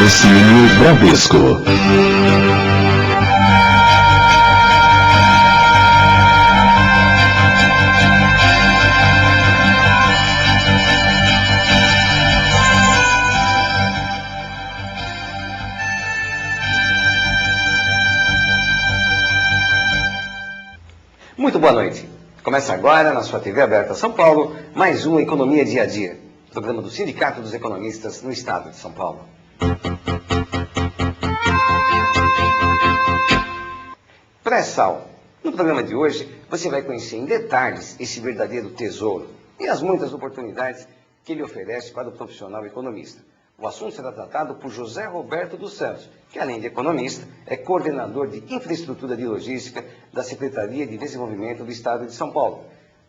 Patrocínio Bradesco. Muito boa noite. Começa agora na sua TV aberta São Paulo, mais um Economia Dia a Dia, programa do Sindicato dos Economistas no estado de São Paulo. Pré-sal. No programa de hoje, você vai conhecer em detalhes esse verdadeiro tesouro e as muitas oportunidades que ele oferece para o profissional economista. O assunto será tratado por José Roberto dos Santos, que além de economista, é coordenador de infraestrutura de logística da Secretaria de Desenvolvimento do Estado de São Paulo.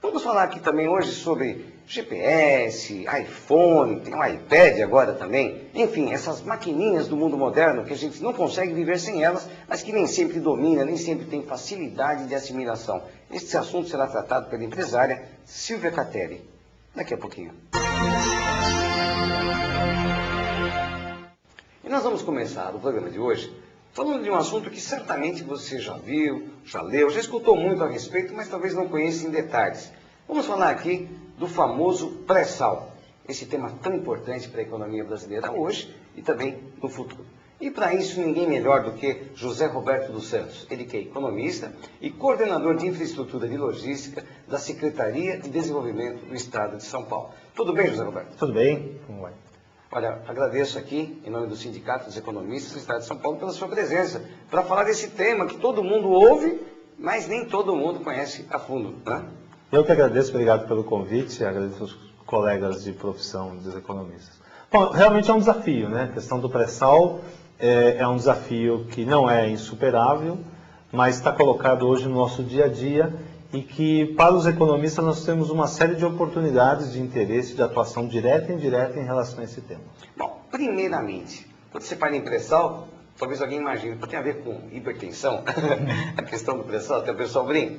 Vamos falar aqui também hoje sobre GPS, iPhone, tem um iPad agora também. Enfim, essas maquininhas do mundo moderno que a gente não consegue viver sem elas, mas que nem sempre domina, nem sempre tem facilidade de assimilação. Este assunto será tratado pela empresária Silvia Catelli. Daqui a pouquinho. E nós vamos começar o programa de hoje falando de um assunto que certamente você já viu, já leu, já escutou muito a respeito, mas talvez não conheça em detalhes. Vamos falar aqui do famoso pré-sal, esse tema tão importante para a economia brasileira hoje e também no futuro. E para isso ninguém melhor do que José Roberto dos Santos, ele que é economista e coordenador de infraestrutura de logística da Secretaria de Desenvolvimento do Estado de São Paulo. Tudo bem, José Roberto? Tudo bem? Como vai? Olha, agradeço aqui, em nome do Sindicato dos Economistas do Estado de São Paulo, pela sua presença, para falar desse tema que todo mundo ouve, mas nem todo mundo conhece a fundo, né? Eu que agradeço, obrigado pelo convite, agradeço aos colegas de profissão dos economistas. Bom, realmente é um desafio, né? A questão do pré-sal é um desafio que não é insuperável, mas está colocado hoje no nosso dia a dia e que, para os economistas, nós temos uma série de oportunidades de interesse, de atuação direta e indireta em relação a esse tema. Bom, primeiramente, quando você fala em pré-sal, talvez alguém imagine, tem a ver com hipertensão, a questão do pré-sal, até o pessoal brinca.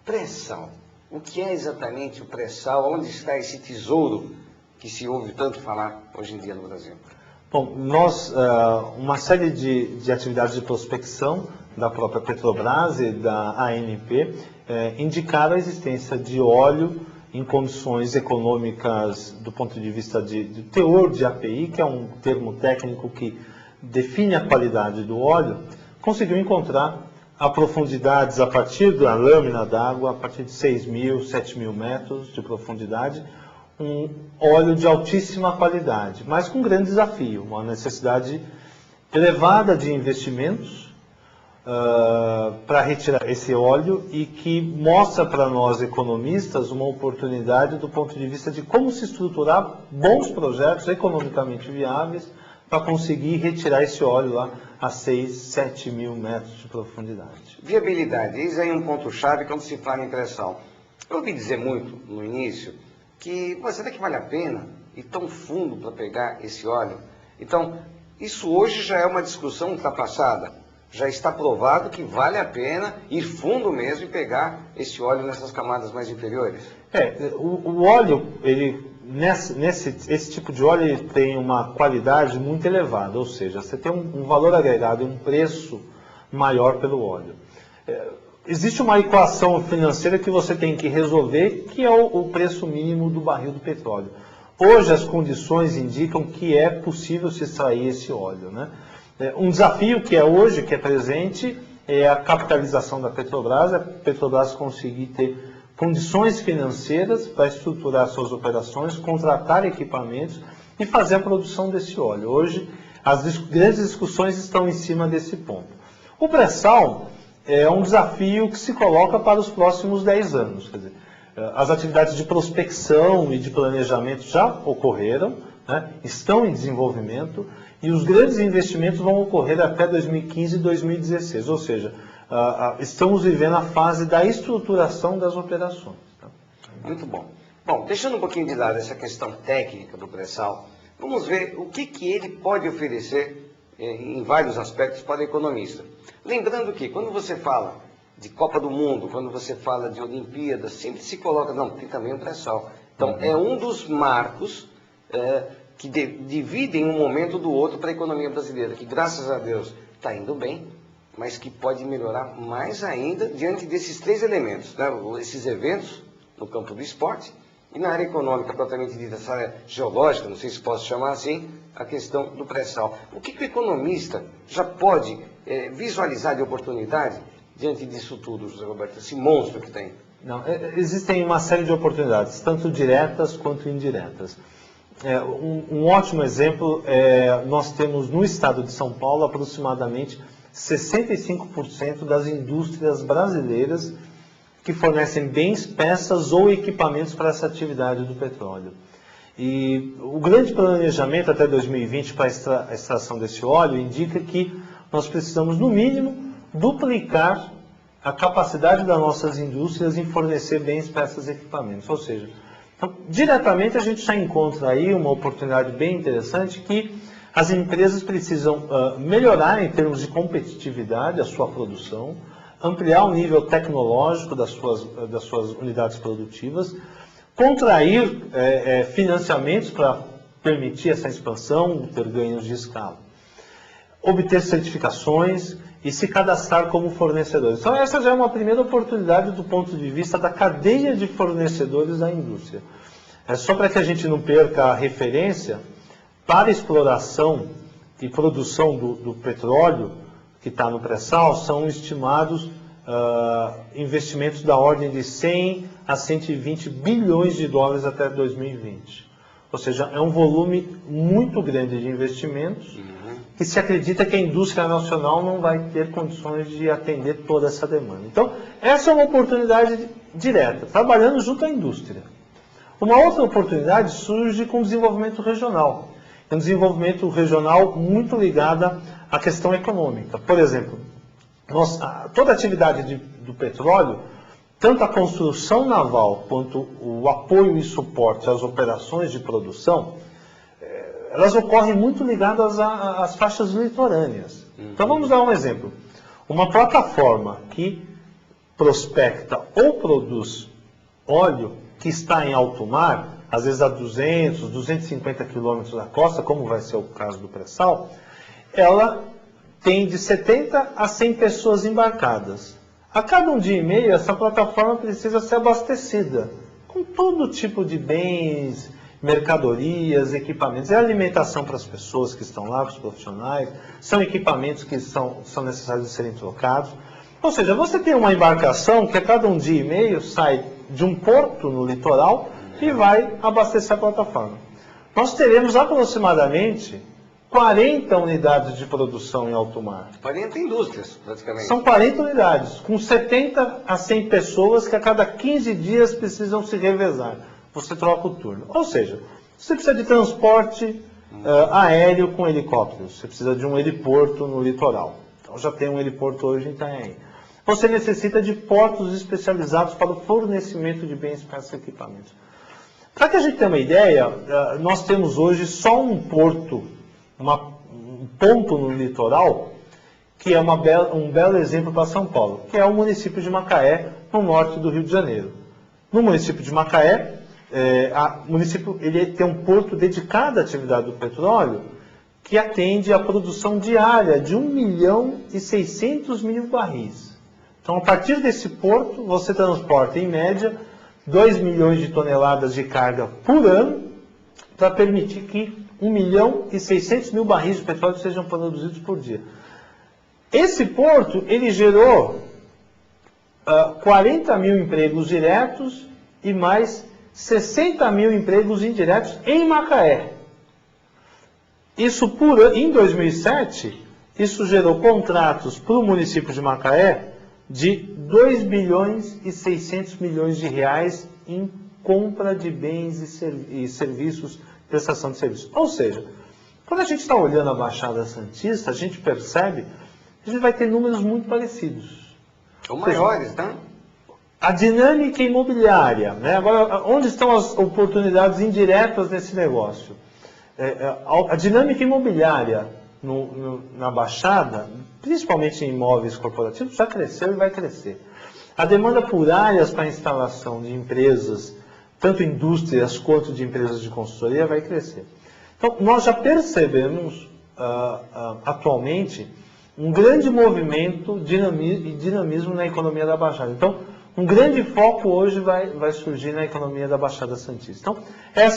Pré-sal, o que é exatamente o pré-sal? Onde está esse tesouro que se ouve tanto falar hoje em dia no Brasil? Bom, nós, uma série de atividades de prospecção da própria Petrobras e da ANP indicaram a existência de óleo em condições econômicas do ponto de vista de teor de API, que é um termo técnico que define a qualidade do óleo, conseguiu encontrar a profundidades a partir da lâmina d'água, a partir de 6.000, 7.000 metros de profundidade, um óleo de altíssima qualidade, mas com um grande desafio, uma necessidade elevada de investimentos para retirar esse óleo e que mostra para nós economistas uma oportunidade do ponto de vista de como se estruturar bons projetos economicamente viáveis para conseguir retirar esse óleo lá a 6, 7.000 metros de profundidade. Viabilidade, eis aí um ponto-chave quando se fala em pré-sal. Eu ouvi dizer muito no início que, será que vale a pena ir tão fundo para pegar esse óleo? Então, isso hoje já é uma discussão ultrapassada. Já está provado que vale a pena ir fundo mesmo e pegar esse óleo nessas camadas mais inferiores. O óleo, esse tipo de óleo ele tem uma qualidade muito elevada, ou seja, você tem um valor agregado e um preço maior pelo óleo. Existe uma equação financeira que você tem que resolver, que é o preço mínimo do barril do petróleo. Hoje as condições indicam que é possível se extrair esse óleo, né? Um desafio que é presente, é a capitalização da Petrobras, a Petrobras conseguir ter condições financeiras para estruturar suas operações, contratar equipamentos e fazer a produção desse óleo. Hoje as grandes discussões estão em cima desse ponto. O pré-sal é um desafio que se coloca para os próximos 10 anos. Quer dizer, as atividades de prospecção e de planejamento já ocorreram, né, estão em desenvolvimento, e os grandes investimentos vão ocorrer até 2015 e 2016, ou seja, estamos vivendo a fase da estruturação das operações. Tá? Muito bom. Bom, deixando um pouquinho de lado essa questão técnica do pré-sal, vamos ver o que ele pode oferecer em vários aspectos para o economista. Lembrando que quando você fala de Copa do Mundo, quando você fala de Olimpíadas, sempre se coloca, não, tem também o pré-sal. Então, é um dos marcos que dividem um momento do outro para a economia brasileira, que graças a Deus está indo bem, mas que pode melhorar mais ainda diante desses três elementos, né? Esses eventos no campo do esporte e na área econômica, propriamente dita, essa área geológica, não sei se posso chamar assim, a questão do pré-sal. O que o economista já pode visualizar de oportunidade diante disso tudo, José Roberto, esse monstro que tem? Não, existem uma série de oportunidades, tanto diretas quanto indiretas. Um ótimo exemplo nós temos no estado de São Paulo aproximadamente 65% das indústrias brasileiras que fornecem bens, peças ou equipamentos para essa atividade do petróleo. E o grande planejamento até 2020 para a extração desse óleo indica que nós precisamos, no mínimo, duplicar a capacidade das nossas indústrias em fornecer bens, peças e equipamentos. Ou seja, então, diretamente a gente já encontra aí uma oportunidade bem interessante que as empresas precisam melhorar em termos de competitividade a sua produção, ampliar o nível tecnológico das suas unidades produtivas, contrair financiamentos para permitir essa expansão, ter ganhos de escala, obter certificações e se cadastrar como fornecedores. Então essa já é uma primeira oportunidade do ponto de vista da cadeia de fornecedores da indústria. Só para que a gente não perca a referência, para exploração e produção do petróleo que está no pré-sal, são estimados investimentos da ordem de 100 a 120 bilhões de dólares até 2020. Ou seja, é um volume muito grande de investimentos que se acredita que a indústria nacional não vai ter condições de atender toda essa demanda. Então, essa é uma oportunidade direta, trabalhando junto à indústria. Uma outra oportunidade surge com o desenvolvimento regional. É um desenvolvimento regional muito ligado à questão econômica. Por exemplo, toda a atividade do petróleo, tanto a construção naval quanto o apoio e suporte às operações de produção, elas ocorrem muito ligadas às faixas litorâneas. Então vamos dar um exemplo. Uma plataforma que prospecta ou produz óleo que está em alto mar, às vezes a 200, 250 quilômetros da costa, como vai ser o caso do pré-sal, ela tem de 70 a 100 pessoas embarcadas. A cada um dia e meio, essa plataforma precisa ser abastecida com todo tipo de bens, mercadorias, equipamentos. É alimentação para as pessoas que estão lá, para os profissionais, são equipamentos que são necessários de serem trocados. Ou seja, você tem uma embarcação que a cada um dia e meio sai de um porto no litoral e vai abastecer a plataforma. Nós teremos aproximadamente 40 unidades de produção em alto mar. 40 indústrias, praticamente. São 40 unidades, com 70 a 100 pessoas que a cada 15 dias precisam se revezar. Você troca o turno. Ou seja, você precisa de transporte aéreo com helicópteros. Você precisa de um heliporto no litoral. Então já tem um heliporto hoje em Itanhaém. Você necessita de portos especializados para o fornecimento de bens, peças e equipamentos. Para que a gente tenha uma ideia, nós temos hoje só um porto, um ponto no litoral, que é um belo exemplo para São Paulo, que é o município de Macaé, no norte do Rio de Janeiro. No município de Macaé, o município ele tem um porto dedicado à atividade do petróleo, que atende à produção diária de 1.600.000 barris. Então, a partir desse porto, você transporta, em média, 2 milhões de toneladas de carga por ano, para permitir que 1.600.000 barris de petróleo sejam produzidos por dia. Esse porto, ele gerou 40 mil empregos diretos e mais 60 mil empregos indiretos em Macaé. Isso em 2007, isso gerou contratos para o município de Macaé de 2 bilhões e 600 milhões de reais em compra de bens e serviços, prestação de serviços. Ou seja, quando a gente está olhando a Baixada Santista, a gente percebe que a gente vai ter números muito parecidos. Ou maiores, tá? A dinâmica imobiliária, né? Agora, onde estão as oportunidades indiretas nesse negócio? A dinâmica imobiliária na Baixada, principalmente em imóveis corporativos, já cresceu e vai crescer. A demanda por áreas para instalação de empresas, tanto indústrias quanto de empresas de consultoria, vai crescer. Então, nós já percebemos atualmente um grande movimento e dinamismo na economia da Baixada. Então, um grande foco hoje vai surgir na economia da Baixada Santista. Então, essa